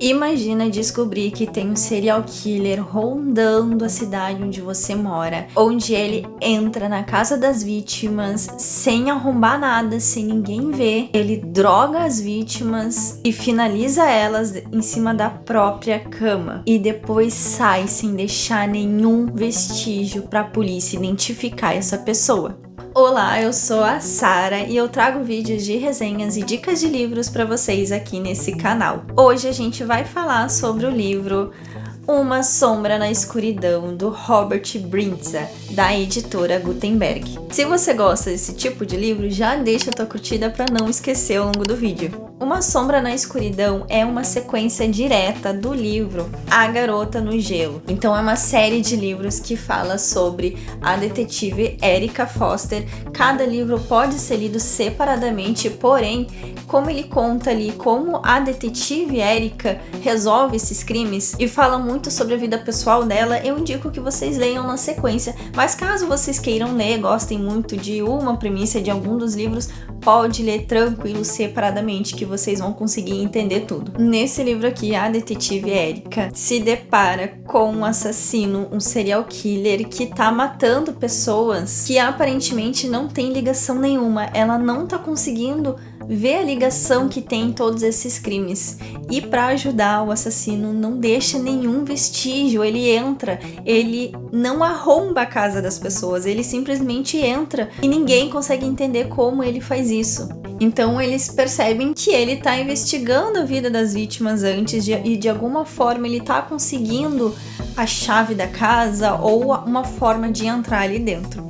Imagina descobrir que tem um serial killer rondando a cidade onde você mora, onde ele entra na casa das vítimas sem arrombar nada, sem ninguém ver. Ele droga as vítimas e finaliza elas em cima da própria cama e depois sai sem deixar nenhum vestígio para a polícia identificar essa pessoa. Olá, eu sou a Sara e eu trago vídeos de resenhas e dicas de livros para vocês aqui nesse canal. Hoje a gente vai falar sobre o livro Uma Sombra na Escuridão, do Robert Brintza, da editora Gutenberg. Se você gosta desse tipo de livro, já deixa a tua curtida para não esquecer ao longo do vídeo. Uma Sombra na Escuridão é uma sequência direta do livro A Garota no Gelo. Então é uma série de livros que fala sobre a detetive Erica Foster. Cada livro pode ser lido separadamente, porém, como ele conta ali como a detetive Erica resolve esses crimes e fala muito sobre a vida pessoal dela, eu indico que vocês leiam na sequência. Mas caso vocês queiram ler, gostem muito de uma premissa de algum dos livros, pode ler tranquilo separadamente que vocês vão conseguir entender tudo. Nesse livro aqui, a detetive Erica se depara com um assassino, um serial killer que tá matando pessoas que aparentemente não tem ligação nenhuma. Ela não tá conseguindo ver a ligação que tem em todos esses crimes. E para ajudar, o assassino não deixa nenhum vestígio. Ele entra, ele não arromba a casa das pessoas, ele simplesmente entra e ninguém consegue entender como ele faz isso. Então eles percebem que ele tá investigando a vida das vítimas antes e de alguma forma ele tá conseguindo a chave da casa ou uma forma de entrar ali dentro.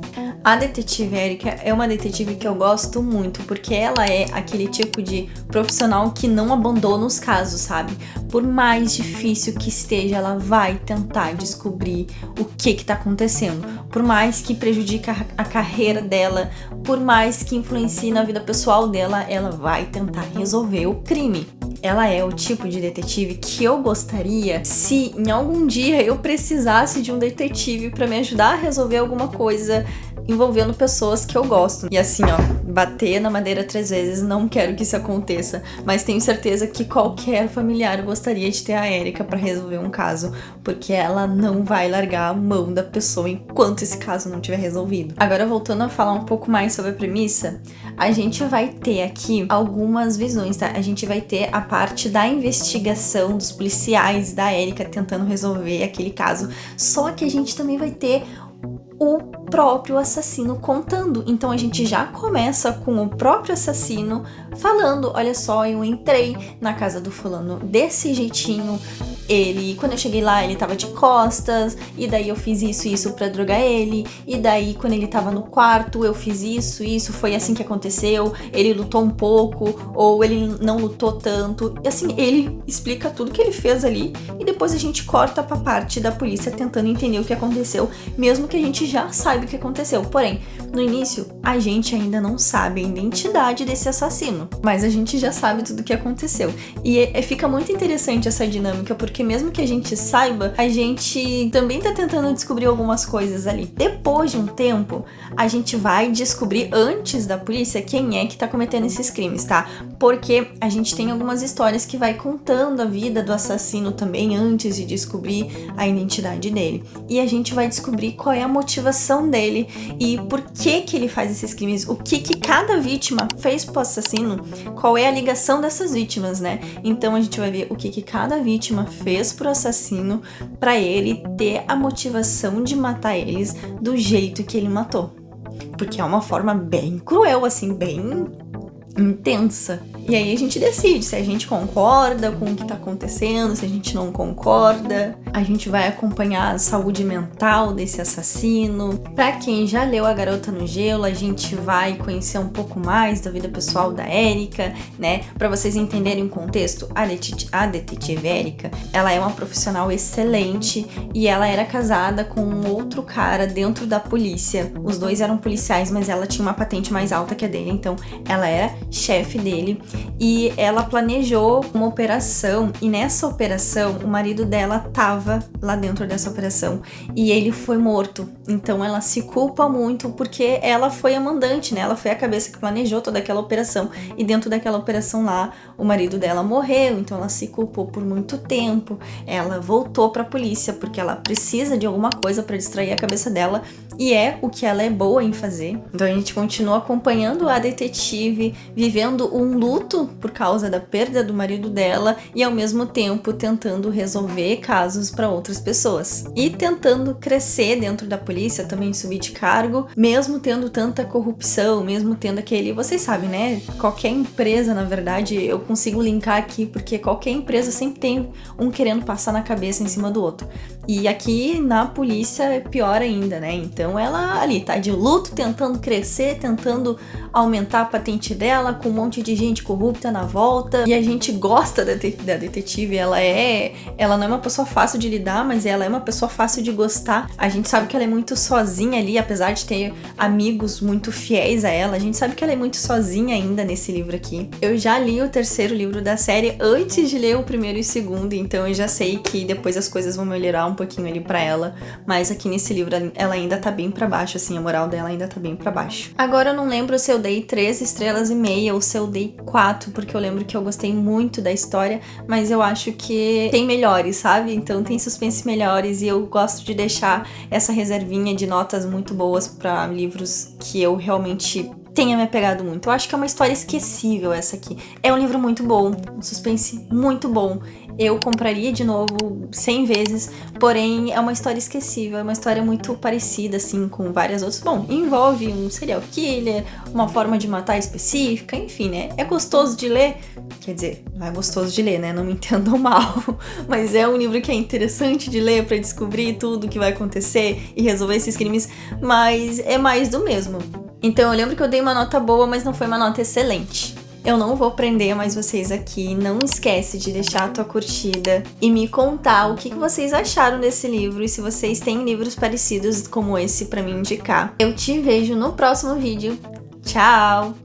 A detetive Erica é uma detetive que eu gosto muito, porque ela é aquele tipo de profissional que não abandona os casos, sabe? Por mais difícil que esteja, ela vai tentar descobrir o que tá acontecendo. Por mais que prejudique a carreira dela, por mais que influencie na vida pessoal dela, ela vai tentar resolver o crime. Ela é o tipo de detetive que eu gostaria se em algum dia eu precisasse de um detetive para me ajudar a resolver alguma coisa envolvendo pessoas que eu gosto. E assim, ó, bater na madeira 3 vezes, não quero que isso aconteça, mas tenho certeza que qualquer familiar gostaria de ter a Erica para resolver um caso, porque ela não vai largar a mão da pessoa enquanto esse caso não tiver resolvido. Agora, voltando a falar um pouco mais sobre a premissa, a gente vai ter aqui algumas visões, tá? A gente vai ter a parte da investigação dos policiais da Erica tentando resolver aquele caso, só que a gente também vai ter o próprio assassino contando. Então a gente já começa com o próprio assassino falando: olha só, eu entrei na casa do fulano desse jeitinho, quando eu cheguei lá, ele tava de costas, e daí eu fiz isso pra drogar ele, e daí quando ele tava no quarto, eu fiz isso, foi assim que aconteceu, ele lutou um pouco, ou ele não lutou tanto, e assim, ele explica tudo que ele fez ali, e depois a gente corta pra parte da polícia tentando entender o que aconteceu, mesmo que a gente já saiba o que aconteceu. Porém, no início, a gente ainda não sabe a identidade desse assassino, mas a gente já sabe tudo o que aconteceu. E fica muito interessante essa dinâmica, porque mesmo que a gente saiba, a gente também tá tentando descobrir algumas coisas ali. Depois de um tempo, a gente vai descobrir antes da polícia quem é que tá cometendo esses crimes, tá? Porque a gente tem algumas histórias que vai contando a vida do assassino também antes de descobrir a identidade dele. E a gente vai descobrir qual é a motivação dele e por que ele faz esses crimes, o que cada vítima fez pro assassino, qual é a ligação dessas vítimas, né? Então a gente vai ver o que cada vítima fez pro assassino para ele ter a motivação de matar eles do jeito que ele matou. Porque é uma forma bem cruel, assim, bem intensa. E aí a gente decide se a gente concorda com o que tá acontecendo, se a gente não concorda. A gente vai acompanhar a saúde mental desse assassino. Pra quem já leu A Garota no Gelo, a gente vai conhecer um pouco mais da vida pessoal da Erica, né? Pra vocês entenderem o contexto, a detetive Erica, ela é uma profissional excelente e ela era casada com um outro cara dentro da polícia. Os dois eram policiais, mas ela tinha uma patente mais alta que a dele, então ela era chefe dele. e ela planejou uma operação, e nessa operação o marido dela tava lá dentro dessa operação e ele foi morto. Então ela se culpa muito porque ela foi a mandante, né? Ela foi a cabeça que planejou toda aquela operação, e dentro daquela operação lá o marido dela morreu, então ela se culpou por muito tempo. Ela voltou pra polícia porque ela precisa de alguma coisa pra distrair a cabeça dela, e é o que ela é boa em fazer. Então a gente continua acompanhando a detetive, vivendo um luto por causa da perda do marido dela e ao mesmo tempo tentando resolver casos para outras pessoas. E tentando crescer dentro da polícia, também subir de cargo, mesmo tendo tanta corrupção, mesmo tendo aquele... Vocês sabem, né? Qualquer empresa, na verdade, eu consigo linkar aqui, porque qualquer empresa sempre tem um querendo passar na cabeça em cima do outro. E aqui na polícia é pior ainda, né? Então ela ali tá de luto, tentando crescer, tentando aumentar a patente dela, com um monte de gente corrupta na volta. E a gente gosta da detetive, ela não é uma pessoa fácil de lidar, mas ela é uma pessoa fácil de gostar. A gente sabe que ela é muito sozinha ali, apesar de ter amigos muito fiéis a ela, a gente sabe que ela é muito sozinha ainda nesse livro aqui. Eu já li o terceiro livro da série antes de ler o primeiro e o segundo, então eu já sei que depois as coisas vão melhorar um pouquinho ali pra ela, mas aqui nesse livro ela ainda tá bem pra baixo, assim, a moral dela ainda tá bem pra baixo. Agora eu não lembro se eu dei 3 estrelas e meia ou se eu dei 4, porque eu lembro que eu gostei muito da história, mas eu acho que tem melhores, sabe? Então tem suspense melhores, e eu gosto de deixar essa reservinha de notas muito boas pra livros que eu realmente tenha me apegado muito. Eu acho que é uma história esquecível essa aqui. É um livro muito bom, um suspense muito bom. Eu compraria de novo 100 vezes, porém é uma história esquecível, é uma história muito parecida, assim, com várias outras. Bom, envolve um serial killer, uma forma de matar específica, enfim, né? É gostoso de ler, quer dizer, não é gostoso de ler, né? Não me entendam mal, mas é um livro que é interessante de ler pra descobrir tudo o que vai acontecer e resolver esses crimes, mas é mais do mesmo. Então eu lembro que eu dei uma nota boa, mas não foi uma nota excelente. Eu não vou prender mais vocês aqui, não esquece de deixar a tua curtida e me contar o que vocês acharam desse livro e se vocês têm livros parecidos como esse pra me indicar. Eu te vejo no próximo vídeo. Tchau!